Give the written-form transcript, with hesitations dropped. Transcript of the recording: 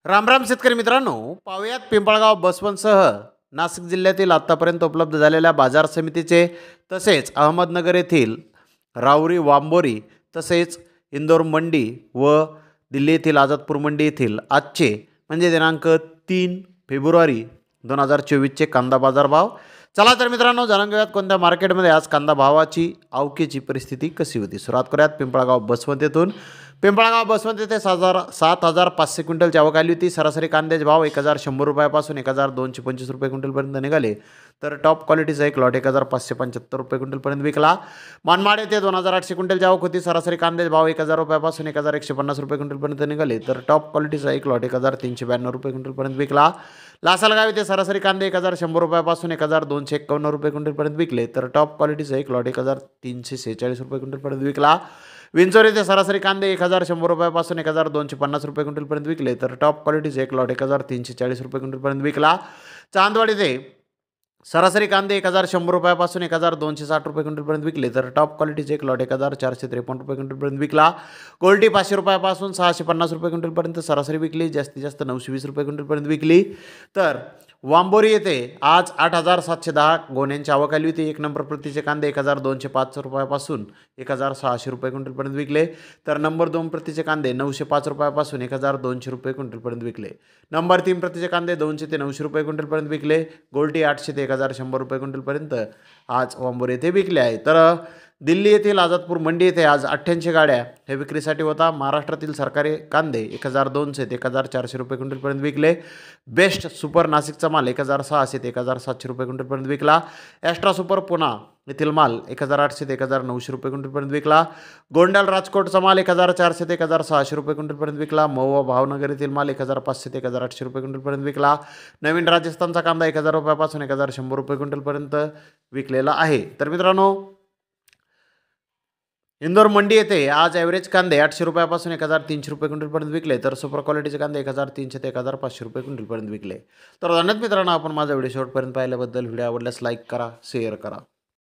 रामराम शेतकरी मित्रांनो, पाहुयात पिंपळगाव बसवंतसह नाशिक जिल्ह्यातील आत्तापर्यंत उपलब्ध झालेल्या बाजार समितीचे तसेच अहमदनगर येथील राऊरी वांबोरी तसेच इंदोर मंडी व दिल्ली येथील आझादपूर मंडी येथील आजचे म्हणजे दिनांक 3 फेब्रुवारी 2024चे कांदा बाजार भाव. चला तर मित्रांनो, जाणून घेऊयात कोणत्या मार्केटमध्ये आज कांदा भावाची आवकेची परिस्थिती कशी होती. सुरुवात करूयात पिंपळगाव बसवंत येथून. पिंपळगाव बसवंत येथे 7,500 क्विंटलची आवक आली होती. सरासरी कांद्याचे भाव 1,100 रुपयापासून 1,225 रुपये क्विंटलपर्यंत निघाले. तर टॉप क्वालिटीचा एक लॉट 1,575 रुपये क्विंटलपर्यंत विकला. मनमाड येथे 2,800 क्विंटलची आवक होती. सरासरी कांद्याचे भाव 1,000 रुपयापासून 1,150 रुपये क्विंटलपर्यंत निघाले. तर टॉप क्वालिटीचा एक लॉट 1,392 रुपये क्विंटलपर्यंत विकला. लासलगाव येथे सरासरी कांदे 1,100 रुपयापासून 1,251 रुपये क्विंटलपर्यंत विकले. तर टॉप क्वालिटीचा एक लॉट 1,346 रुपये क्विंटलपर्यंत विकला. विंचोर येथे सरासरी कांदे 1,100 रुपयापासून 1,250 रुपये क्विंटलपर्यंत विकले. तर टॉप क्वालिटीचे एक लॉट 1,340 रुपये क्विंटलपर्यंत विकला. चांदवड येथे सरासरी कांदे 1,100 रुपयापासून 1,260 रुपये क्विंटलपर्यंत विकले. तर टॉप क्वालिटीचे एक लॉट 1,453 रुपये क्विंटलपर्यंत विकला. गोल्टी 500 रुपयापासून 650 रुपये क्विंटलपर्यंत सरासरी विकली. जास्तीत जास्त 920 रुपये क्विंटलपर्यंत विकली. तर वांबोरी येथे आज 8,710 गोण्यांची आवक आली होती. एक नंबर प्रतीचे कांदे 1,205 रुपयापासून 1,600 रुपये क्विंटलपर्यंत विकले. तर नंबर 2 प्रतीचे कांदे 905 रुपयापासून 1,200 रुपये क्विंटलपर्यंत विकले. नंबर 3 प्रतीचे कांदे 200 ते 900 रुपये क्विंटलपर्यंत विकले. गोल्टी 800 ते 1,100 रुपये क्विंटलपर्यंत आज वांबोरी येथे विकले आहे. तर दिल्ली येथील आझादपूर मंडी येथे आज 88 गाड्या हे विक्रीसाठी होता. महाराष्ट्रातील सरकारी कांदे 1,200 ते 1,400 रुपये क्विंटलपर्यंत विकले. बेस्ट सुपर नाशिकचा माल 1,600 ते 1,700 रुपये क्विंटलपर्यंत विकला. एक्स्ट्रा सुपर पुणा येथील माल 1,800 ते 1,900 रुपये क्विंटलपर्यंत विकला. गोंडल राजकोटचा माल 1,400 ते 1,600 रुपये क्विंटलपर्यंत विकला. महुवा भावनगर येथील माल 1,500 ते 1,800 रुपये क्विंटलपर्यंत विकला. नवीन राजस्थानचा कांदा 1,000 रुपयापासून 1,100 रुपये क्विंटलपर्यंत विकलेला आहे. तर मित्रांनो, इंदोर मंडी येथे आज ॲव्हरेज कांदे 800 रुपयापासून 1,300 रुपये क्विंटलपर्यंत विकले. तर सुपर क्वालिटीचे कांदे 1,300 ते 1,500 रुपये क्विंटलपर्यंत विकले. तर धन्यवाद मित्रांनो, आपण माझा व्हिडिओ शेवटपर्यंत पाहिल्याबद्दल. व्हिडिओ आवडल्यास लाईक करा, शेअर करा.